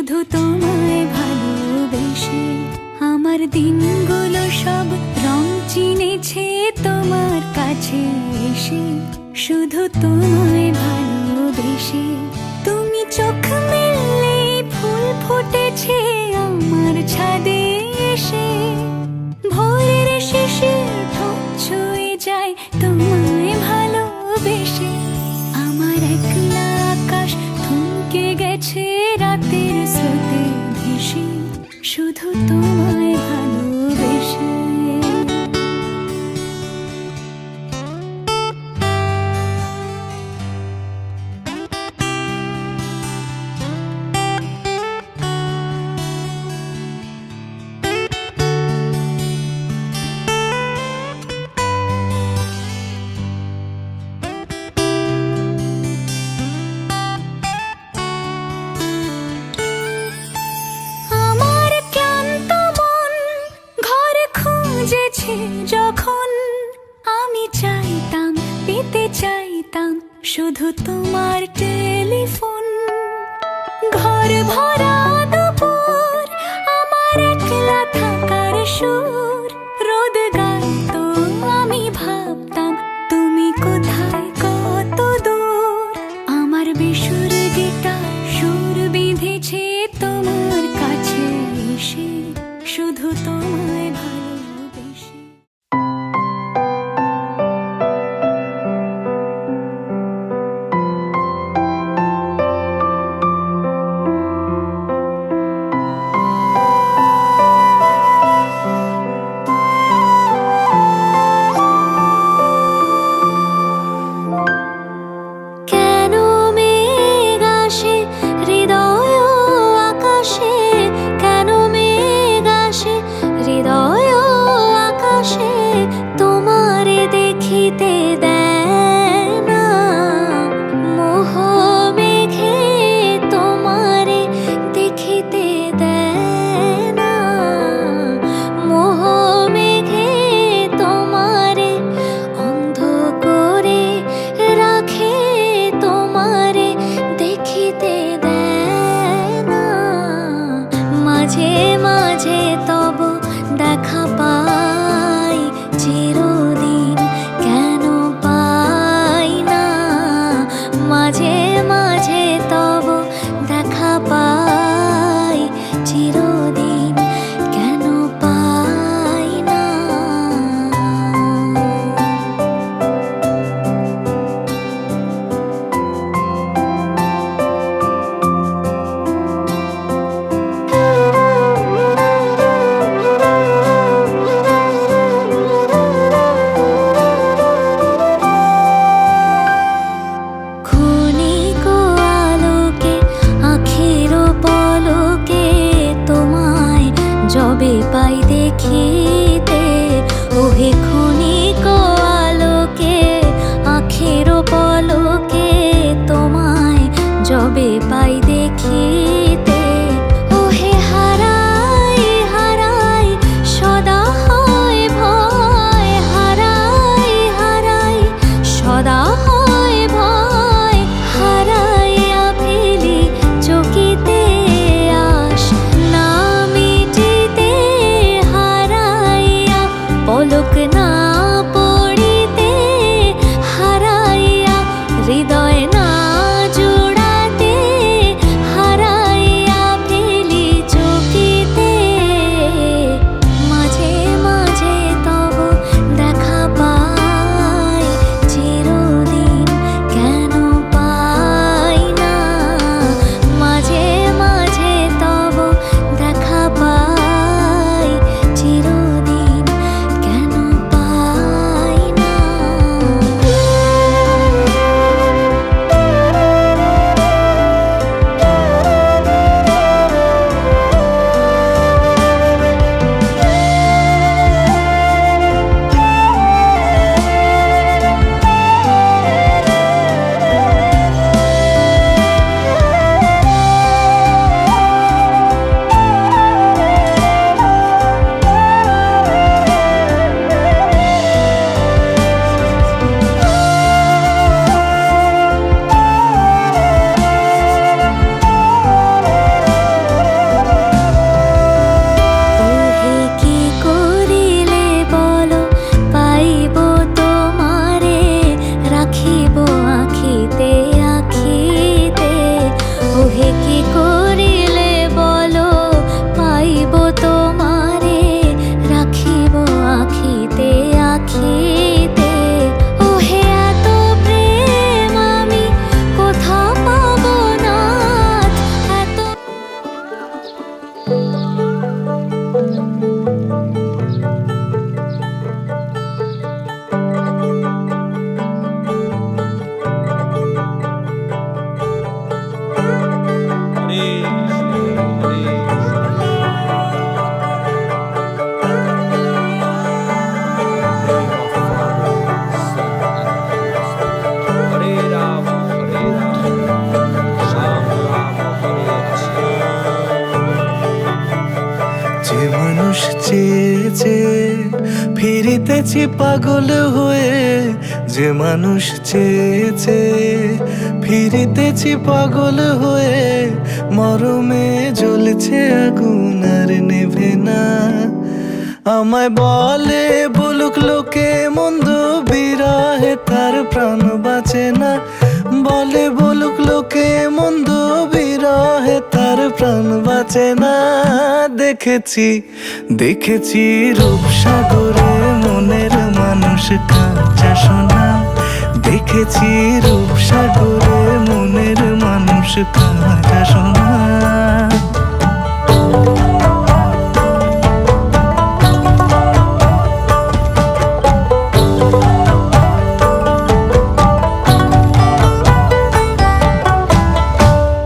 শুধু তোমায় ভালোবেসে আমার দিনগুলো সব রং চিনেছে তোমার কাছে এসে। শুধু তোমায় ভালোবেসে তুমি চোখ মেললে ফুল ফুটেছে আমার ছাদে এসে। ভোরের শিশির ঠোঁট ছুঁয়ে যায় তোমায় ভালোবেসে। আমার একলা আকাশ থমকে গেছে রাতের স্রোতে ভেসে, শুধু তোমায় ভালোবেসে। যখন আমি চাইতাম পেতে চাইতাম শুধু তোমার টেলিফোন। ঘর ভরা দুপুর আমার একলা থাকার সুর রোদ গাইতো, আমি ভাবতাম তুমি কোথায় কত দূর। আমার বেসুর গিটার সুর বিঁধেছে তোমার কাছে এসে, শুধু তোমায় ভালোবেসে। মাঝে মাঝে তব দেখা পাই চিরদিন, কেন পাই না? মাঝে মাঝে তব দেখা পাই চিরদিন, কেন পাই না? যবে পাই দেখিতে ওহে ক্ষণিক আলোকে আখের পলকে তোমায় যবে পাই দেখিতে, ওহে হারাই হারাই সদা হয় ভয়, হারাই হারাই সদা হয় ভয়, হারাইয়া ফেলি চকিতে আস না মিটিতে, হারাই মানুষ চেয়েছে, ফিরিতেছি পাগল হয়ে। যে মানুষ চেয়েছে, ফিরিতেছি পাগল হয়ে। মরমে জ্বলছে আগুন আর নেভে না। আমায় বলে বলুক লোকে মন্দ, বিরহে তার প্রাণ বাঁচে না। বলে বলুক লোকে মন্দ, বিরহে তার প্রাণ বাঁচে না। দেখেছি দেখেছি রূপসাগরে মনের মানুষ কাঁচা সোনা। দেখেছি রূপসাগরে মনের মানুষ কাঁচা সোনা।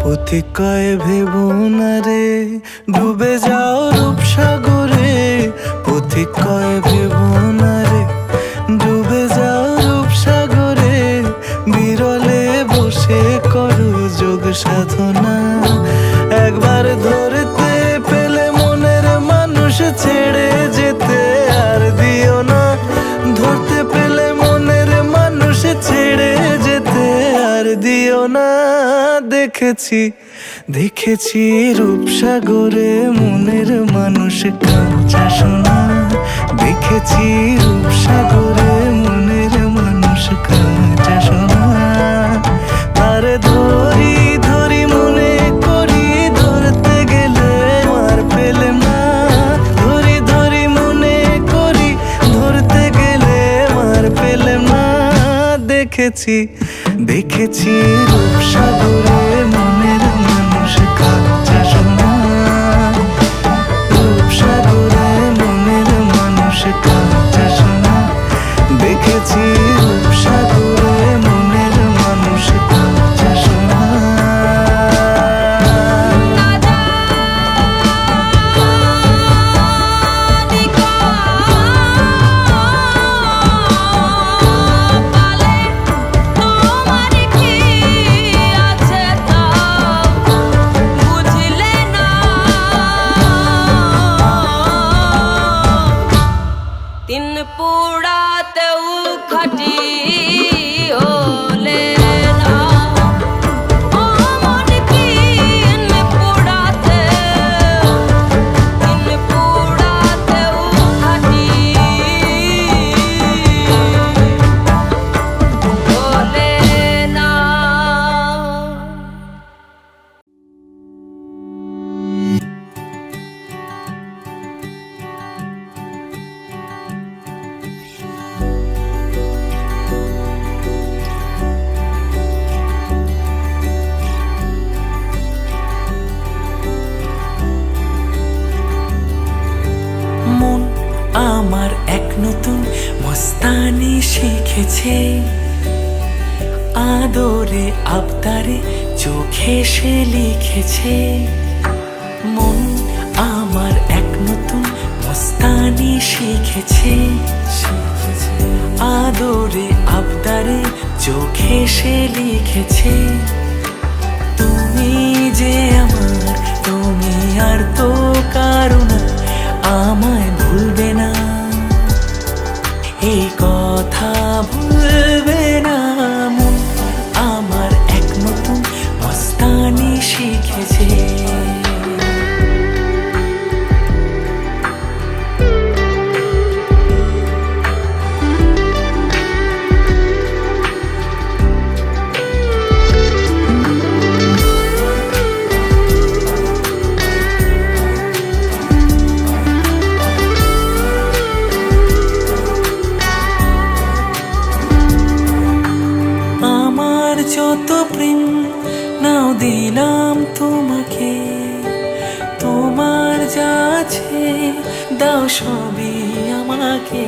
পথিক কয় ভেবো না রে, ডুবে যাও রূপসাগরে। পথিক কয় ভেবো না রে, ডুবে যাও রূপসাগরে। বিরলে বসে করো যোগ সাধনা। একবার ধরতে পেলে মনের মানুষ ছেড়ে যেতে আর দিও না। ধরতে পেলে মনের মানুষ ছেড়ে যেতে আর দিও না। দেখেছি দেখেছি রূপসাগরে মনের মানুষ কাঁচা সোনা। দেখেছি রূপসাগরে মনের মানুষ কাঁচা সোনা। তার ধরি ধরি মনে করি, ধরতে গেলে আর পেলে না। ধরি ধরি মনে করি, ধরতে গেলে আর পেলে না। দেখেছি দেখেছি রূপসাগরে মনের মানুষ কাঁচা সোনা। রূপসাগরে মনের মানুষ কাঁচা সোনা। দেখেছি রূপসাগরে মনের মানুষ কাঁচা সোনা। পোড়াতেও খাটি হলে না। মন কিন পোড়াতে, পোড়াতেও খাটি হলে না। মন আমার এক নতুন মস্তানি শিখেছে। আদরে আবদারে চোখে সে লিখেছে। মন আমার এক নতুন মস্তানি শিখেছে। আদরে আবদারে চোখে সে লিখেছে। তুমি যে আমার, তুমি আর তো কারো না। আমায় ভুলবে না, এই কথা ভুলবে না। মন আমার এক নতুন মস্তানি শিখেছে। যত প্রেম নাও দিলাম তোমাকে। তোমার যা আছে দাও সবই আমাকে।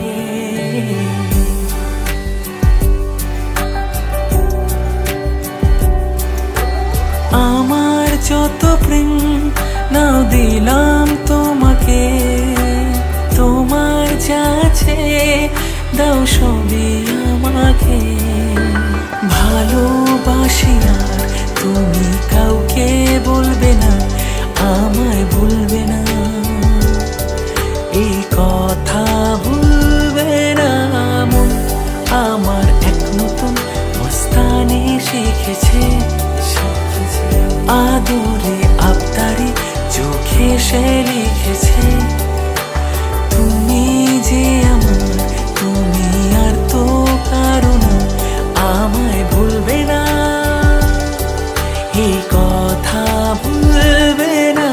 আমার যত প্রেম নাও দিলাম তোমাকে। তোমার যা আছে দাও সবই আমাকে। ভালোবাসি আর তুমি কাউকে বলবে না, আমায় ভুলবে না। সে লিখেছে তুমি যে আমার, তুমি আর তো কারো না, আমায় ভুলবে না, এই কথা ভুলবে না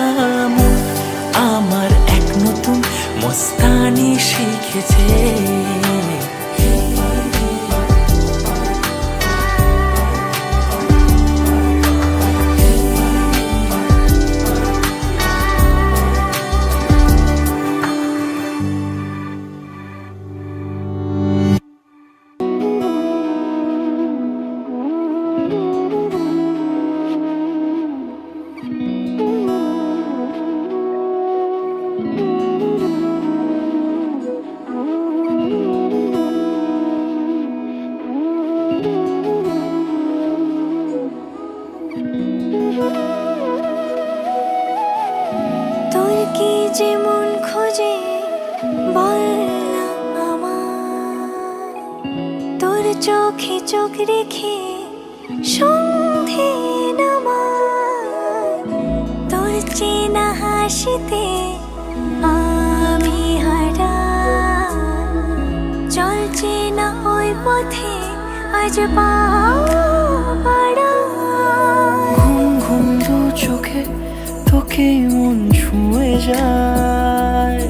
মন আমার। এক নতুন মস্তানি শিখেছে। তোর কি যে মন খোঁজে বল না আমায়, তোর চোখে চোখ রেখে সন্ধে নামায়, তোর চেনা হাসিতে আমি হারাই, চলছে না ওই পথে আজ পা বাড়াই। ঘুম ঘুম দু চোখে তোকে মন ছুঁয়ে যায়,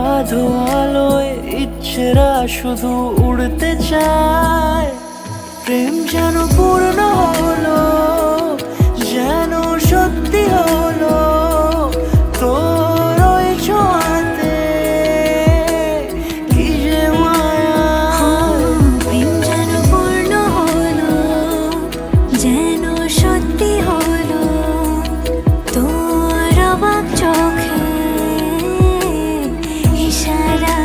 আধো আলোয় ইচ্ছেরা শুধু উড়তে চায়। প্রেম যেন পূর্ণ হলো, যেন সত্যি হলো, তোর ওই ছোঁয়াতে কি যে মায়া। প্রেম যেন পূর্ণ হলো, যেন সত্যি হলো, তোর অবাক চোখে ইশারা।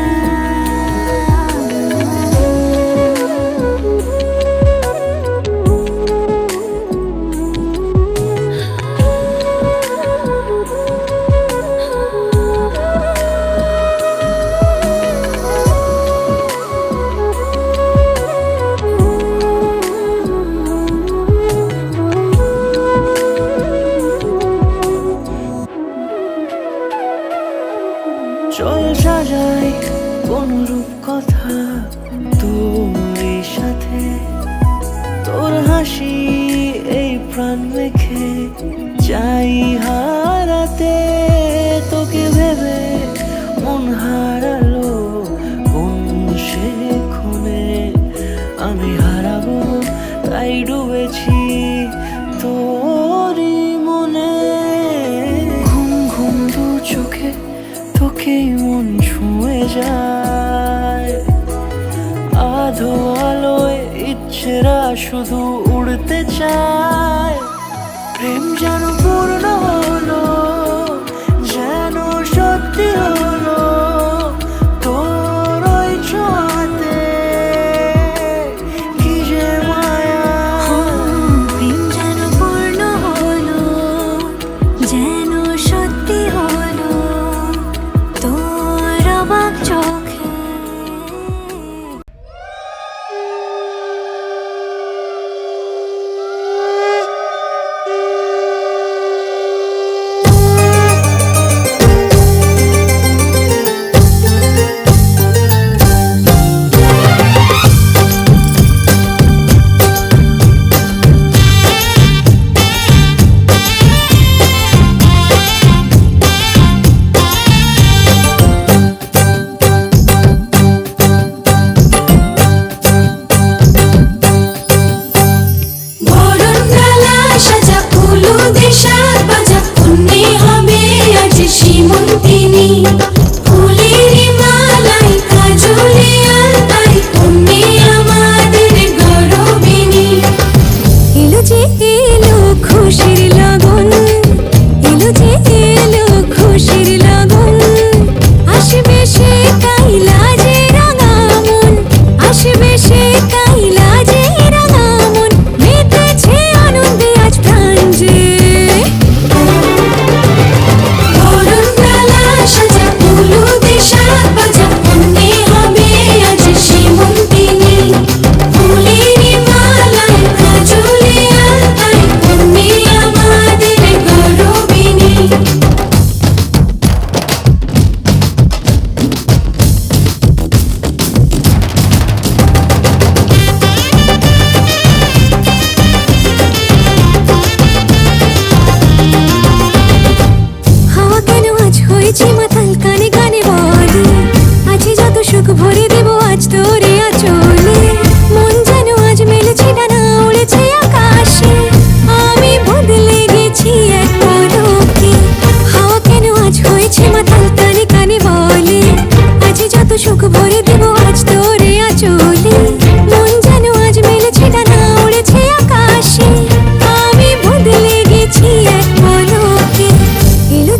চল সাজাই কোন রূপ কথা তোর সাথে, তোর হাসি এই প্রাণ মেখে চাই হারাতে। তোকে ভেবে মন হারালো কোন সে ক্ষণে, আমি হারাবো তাই ডুবেছি তোরই মনে। ঘুম ঘুম দু চোখে তোকে মন ছুঁয়ে যায়, আধো আলোয় ইচ্ছেরা শুধু উড়তে চায়। প্রেম যেন পূর্ণ হলো, যেন সত্যি হলো, তোর ওই ছোঁয়াতে কি যে মায়া। প্রেম যেন পূর্ণ হলো, যেন সত্যি হলো, তোর অবাক চোখে।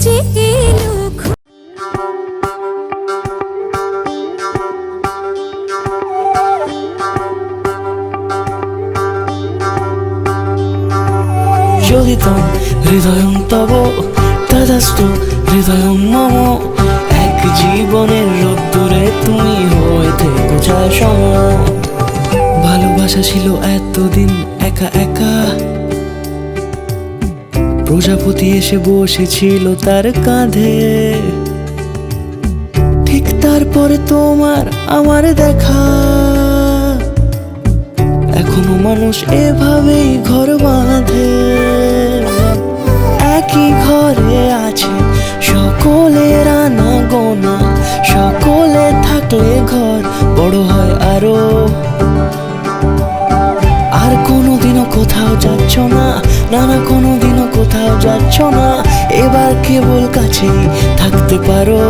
ছিল যোগিতং হৃদয়ং তব তদাস্তু হৃদয়ং মম। এক জীবনের রোদ্দুরে তুমি হয়ে থেকো চায় সম। ভালোবাসা ছিল এতদিন একা একা, প্রজাপতি এসে বসেছিল তার কাঁধে। ঠিক তারপরে তোমার আমার দেখা, এখনো মানুষ এভাবেই ঘর বাঁধে। একই ঘরে আছে সকলের আনা গোনা, সকলে থাকলে ঘর বড় হয় আরো। আর কোনোদিনও কোথাও যাচ্ছ না, না না কোনোদিনও কোথাও যাচ্ছ না, এবার কেবল কাছেই থাকতে পারো।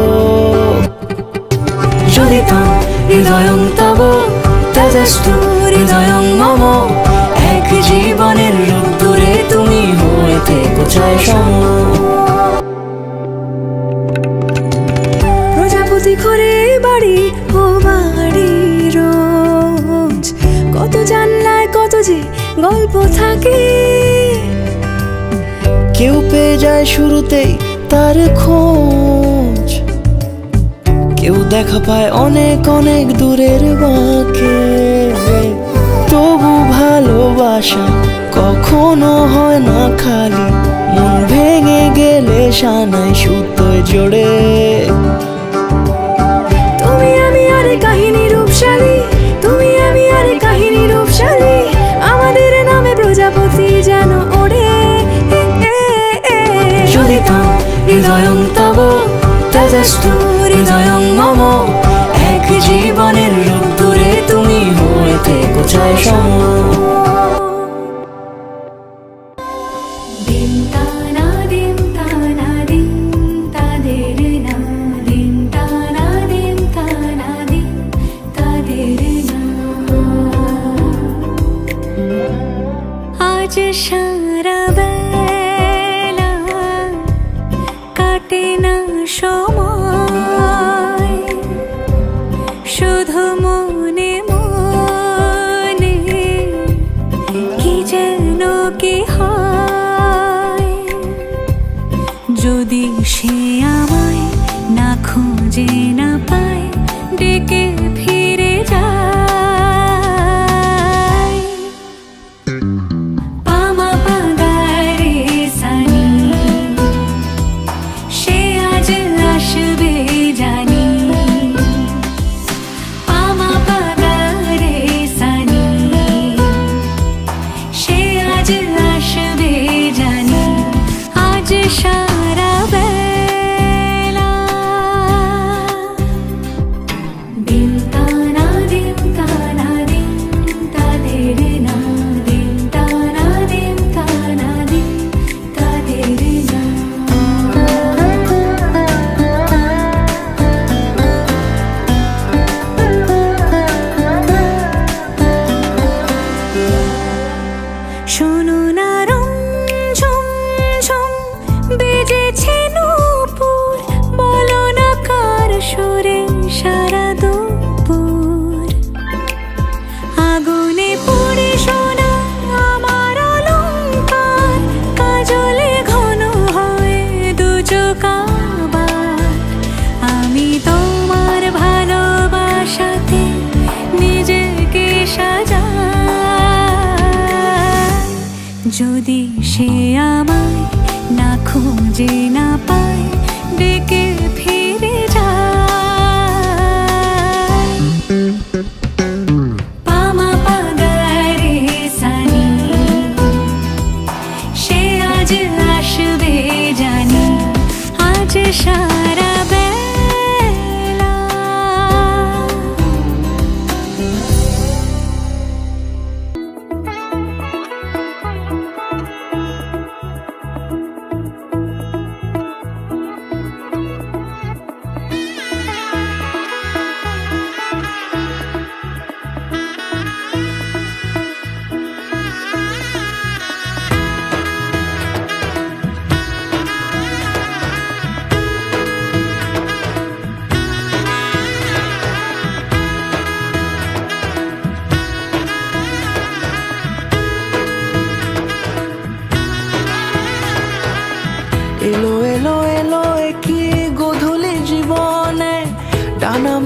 যোগিতং হৃদয়ং তব তদাস্তু হৃদয়ং মম। এক জীবনের রোদ্দুরে তুমি হয়ে থেকো চায় সম। প্রজাপতি ঘরে বাড়ি ও বাড়ি রোজ, কত জানলায় কত যে গল্প থাকে। কেউ পেয়ে যায় শুরুতেই তার খোঁজ, কেউ দেখা পায় অনেক অনেক দূরের বাঁকে। তবু ভালোবাসা কখনো হয় না খালি, মন ভেঙে গেলে সানাই সুতোয় জোড়ে। তুমি আমি আর কাহিনী রূপশালী, তুমি আমি আর কাহিনী রূপশালী, আমাদের নামে প্রজাপতি যেন ওড়ে। যোগিতং হৃদয়ং তব তদাস্তু হৃদয়ং মম। এক জীবনের রোদ্দুরে তুমি হয়ে থেকো চায় সম। দিন তানা দিন তানা দিন তাদের না, দিন তানা দিন তানা দিন তাদের না। আজ সারা বেলা কাটে না সময়, শুধু মনে মনে কি যেন কি হয়। যদি সে আমায় না খুঁজে না পায়, ডেকে ফিরে যায়। পামা পাগারে সানি, সে আজ আসবে জানি। পামা পাগারে সানি, সে আজ আসবে জানি। আজ সারা বেলা দিন তানা দিন তানা দিন তাদের না, দিন তানা দিন তানা দিন তাদের না। শোনো না রং ঝুম ঝুম বেজেছে নূপুর, বলো না কার সুরে সারা দুপুর। আগুনে পুড়ে সোনা আমার অলংকার, কাজলে ঘন হয় দু চোখ আবার। আমি তোমার ভালোবাসাতে নিজেকে সাজাই। যদি সে আমায় না খুঁজে না পায়, ডেকে ফিরে যায়। পামা পাগারে সানি, সে আজ আসবে জানি। আজ সারা বেলা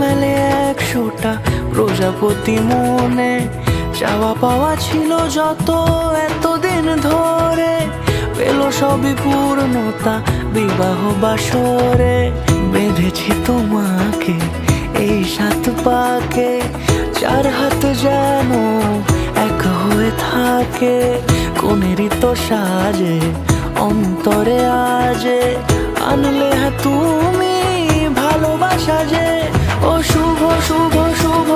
মেলে 100টা প্রজাপতি মনে, চাওয়া পাওয়া ছিল যত এতদিন ধরে, পেল সবই পূর্ণতা বিবাহ বাসরে। বেঁধেছি তোমাকে এই 7 পাকে, 4 হাত যেন এক হয়ে থাকে। কোনেরই তো সাজে অন্তরে আজে, আনলে হ্যাঁ তুমি ভালোবাসা যে। ও শুভ শুভ শুভ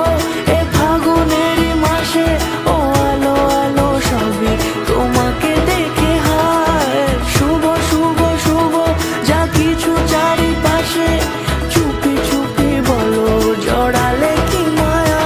এ ফাগুনেরই মাসে, ও আলো আলো সবই তোমাকে দেখে হায়। শুভ শুভ শুভ যা কিছু চারিপাশে, চুপি চুপি বলো জড়ালে কি মায়া।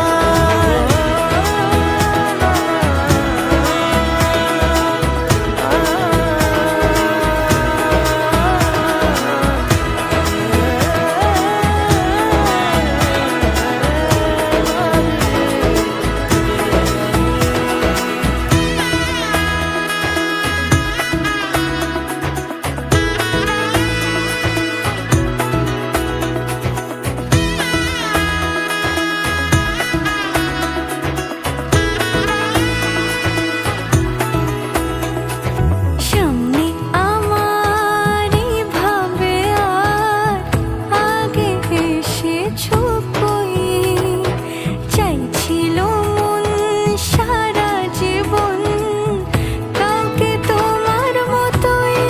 সামনে আমার ভাবে আর আগে এসেছো কই, চাইছিল মন সারা জীবন কাউকে তোমার মতোই।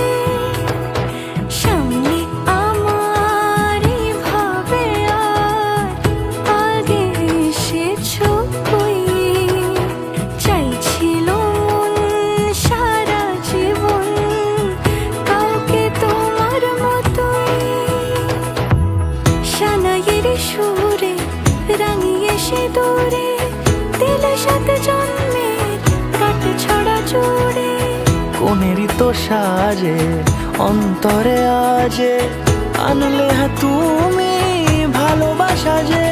সামনে আমার ভাবে আর আগে এসেছো কই, চাইছিল মন সারা জীবন কাউকে তোমার মতোই। সানাইয়ের সুরে রাঙিয়ে সে দূরে, দিলে 7 জন্মের কাট ছড়া জুড়ে। কোনেরই তো সাজে অন্তরে আজে, আনলে হ্যাঁ তুমি ভালোবাসা যে।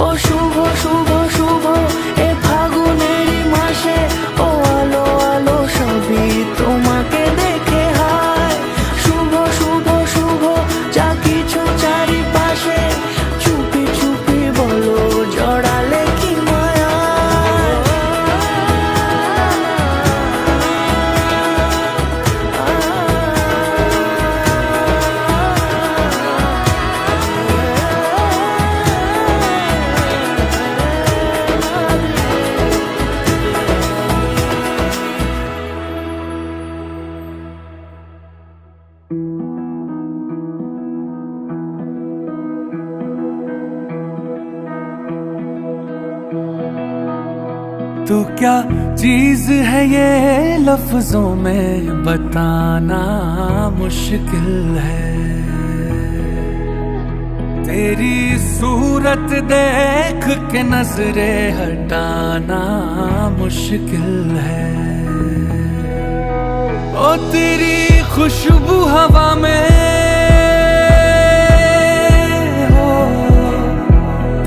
ও শুভ শুভ শুভ এ ফাগুনেরই মাসে, ও আলো আলো সবই তোমাকে দেখে হায়। শুভ শুভ শুভ যা কিছু চারিপাশে, চুপি চুপি বলো জড়ালে কি মায়া। तो क्या चीज है ये लफ्जों में बताना मुश्किल है, तेरी सूरत देख के नजरे हटाना मुश्किल है। ओ तेरी खुशबू हवा में हो,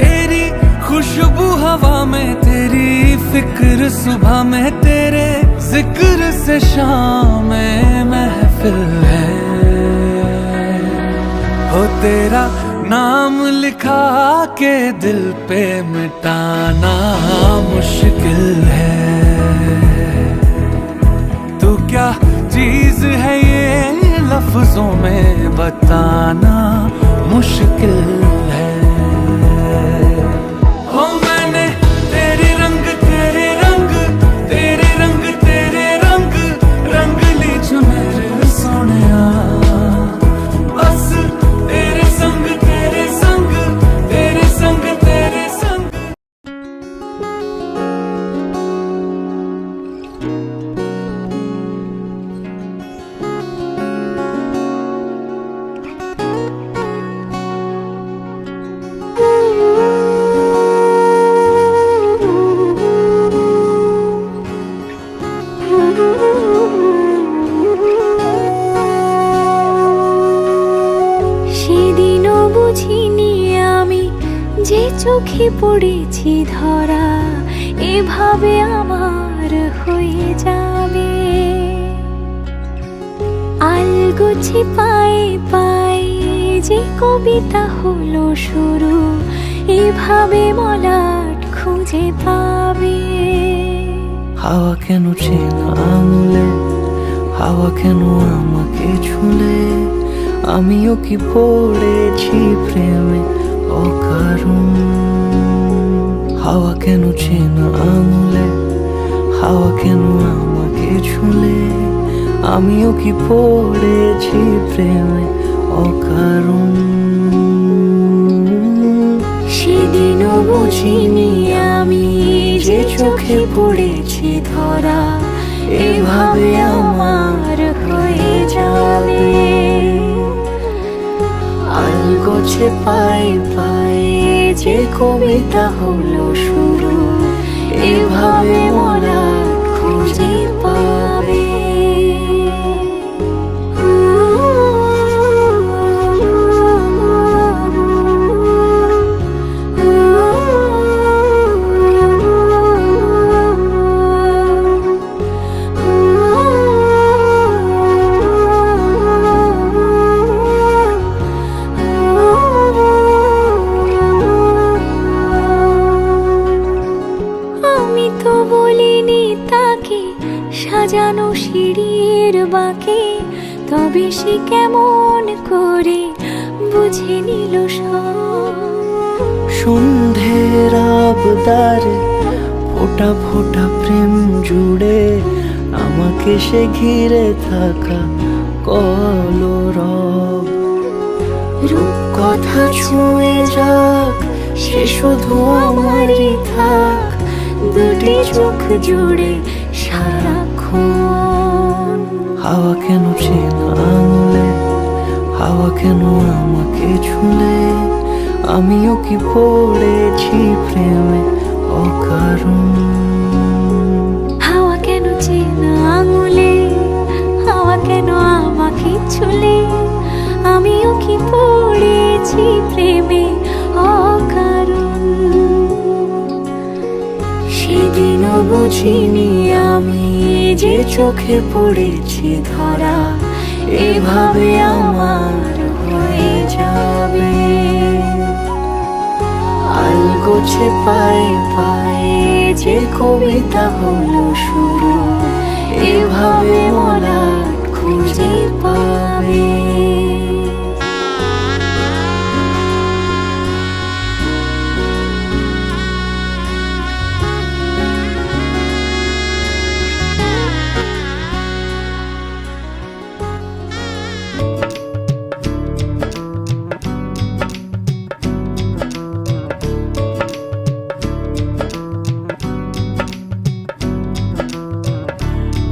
तेरी खुशबू हवा में, तेरी फिक्र सुबह में, तेरे जिक्र से शाम में महफिल है। हो तेरा नाम लिखा के दिल पे मिटाना मुश्किल है। तो क्या चीज है ये लफ्जों में बताना मुश्किल है। हो मैंने तेरे रंग तेरे रंग, तेरे रंग तेरे रंग, रंग ली जो मेरे सोनिया। बस तेरे संग तेरे संग, तेरे संग तेरे संग। সেদিনও বুঝিনি আমি যে চোখে পড়েছি ধরা, এভাবে আমার হয়ে যাবে। আলগোছে পায়ে পায়ে যে কবিতা হলো শুরু, এভাবে মলাট খুঁজে পাবে। হাওয়া কেন চেনা আঙুলে, হাওয়া কেন আমাকে ছুলে, আমিও কি পড়েছি প্রেমে অকারণ। হাওয়া কেন চেনা আঙুলে, হাওয়া কেন আমাকে ছুলে, আমিও কি পড়েছি প্রেমে অকারণ। সেদিনও বুঝিনি আমি যে চোখে পড়েছি ধরা, এভাবে আমার হয়ে যাবে। আলগোছে পায়ে পায়ে যে কবিতা হলো শুরু, এভাবে মলাট খুঁজে পাবে। আমি তো বলিনি তাকে সাজানো সিঁড়ির বাঁকে, তবে সে কেমন করে বুঝে নিল সব। সন্ধ্যের আবদারে ফোটা ফোটা প্রেম জুড়ে, আমাকে সে ঘিরে থাকা কলরব। রূপকথা ছুঁয়ে যাক, সে শুধু আমারই থাক, দুটি চোখ জুড়ে সারাক্ষণ। হাওয়া কেন চেনা আঙুলে, হাওয়া কেন আমাকে ছুলে, আমিও কি পড়েছি প্রেমে অকারণ। হাওয়া কেন চেনা আঙুলে, হাওয়া কেন আমাকে ছুলে, আমিও কি পড়েছি প্রেমে অকারণ। সেদিনও বুঝিনি আমি যে চোখে পড়েছি ধরা, এভাবে আমার হয়ে যাবে। আলগোছে পায়ে পায়ে যে কবিতা হলো শুরু, এভাবে মলাট খুঁজে পাবে।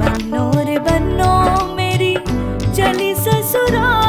बन्नो रे बन्नो मेरी चली ससुराल।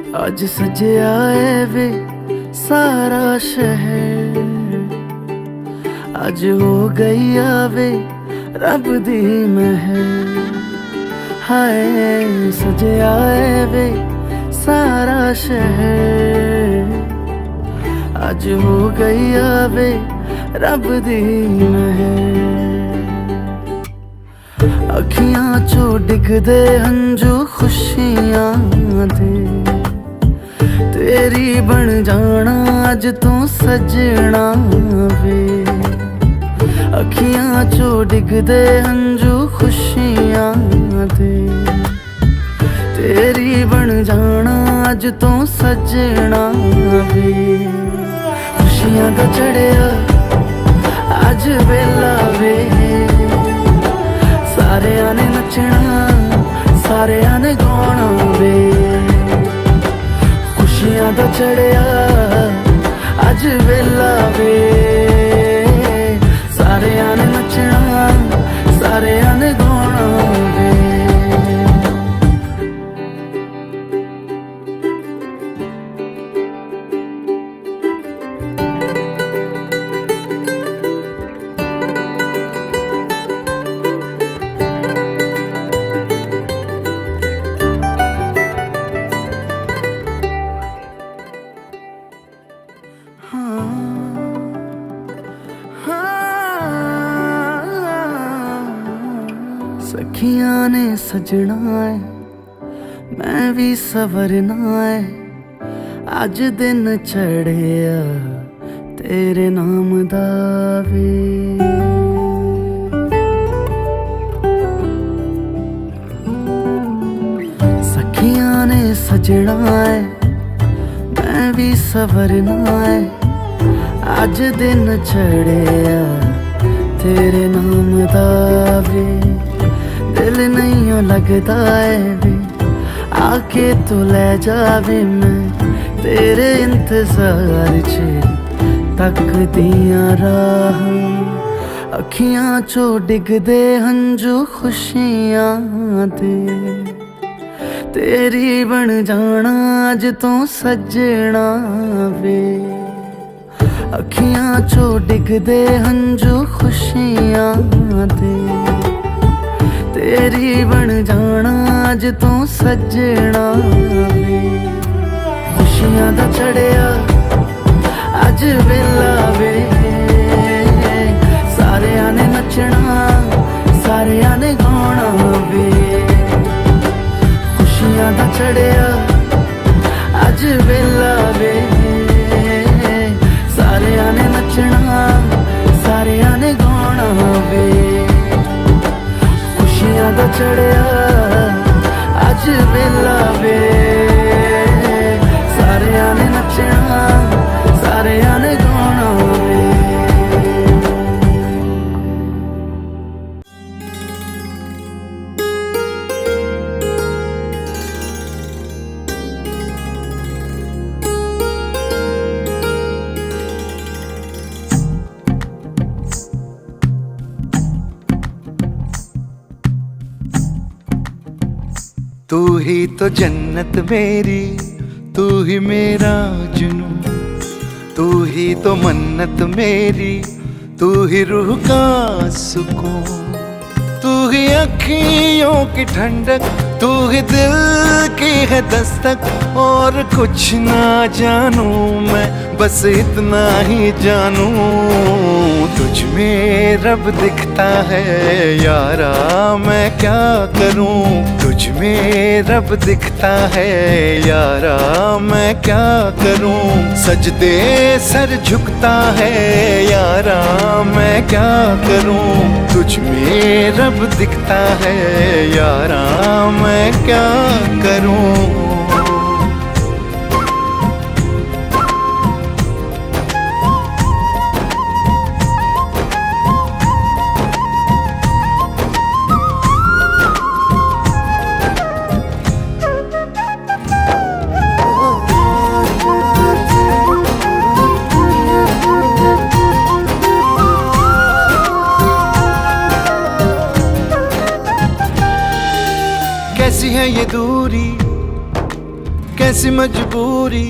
आज सजया है वे सारा शहर, आज हो गई आवे रब दी महर। हाय सजया है वे सारा शहर, आज हो गई आवे रब दी महर। अखियां चो डिगदे हंजू खुशियां दे, तेरी बन जाना अज तू सजना वे। अखियां चो डिगदे हंजू खुशियां दे, तेरी बन जाना अज तू सजना वे। खुशियां दा चढ़िया अज वेला वे, सारेयां ने नचना सारेयां ने गाना वे। खुशियां दा चढ़िया अज वेला वे, सारेयां ने नचना सारेयां ने गाना वे। सखियां ने सजना है मैं भी सवरना है, अज दिन चढ़िया तेरे नाम दा वे। सखियां ने सजना है मैं भी सवरना है, अज दिन चढ़िया तेरे नाम दा वे। दिल नहीं लगता है वे आके तू ले जावे, मैं तेरे इंतजार च तक दिया राह। अखियां चो डिगदे हंजू खुशियां दे, तेरी बन जाना अज तू सजना वे। अखियां चो डिगदे हंजू खुशियां दे, तेरी बन जाना अज तू सजना वे। खुशियां दा चढ़िया अज वेला वे, सारेयां ने नचना सारेयां ने गाना वे। खुशियां दा चढ़िया अज वेला वे, सारेयां ने नचना सारेयां ने गाना वे। खुशियां दा चढ़िया अज वेला वे, सारेयां ने नचना सारेयां ने गाना वे। तू ही तो जन्नत मेरी, तू ही मेरा जुनून, तू ही तो मन्नत मेरी, तू ही रूह का सुकून। तू ही अखियों की ठंडक, तू ही दिल की है दस्तक। और कुछ ना जानूं मैं बस इतना ही जानूं, तुझ में रब दिखता है यारा मैं क्या करूं। तुझ में रब दिखता है यारा मैं क्या करूं। सजदे सर झुकता है यारा मैं क्या करूं। तुझ में रब दिखता है यारा मैं क्या करूं। कैसी है ये दूरी कैसी मजबूरी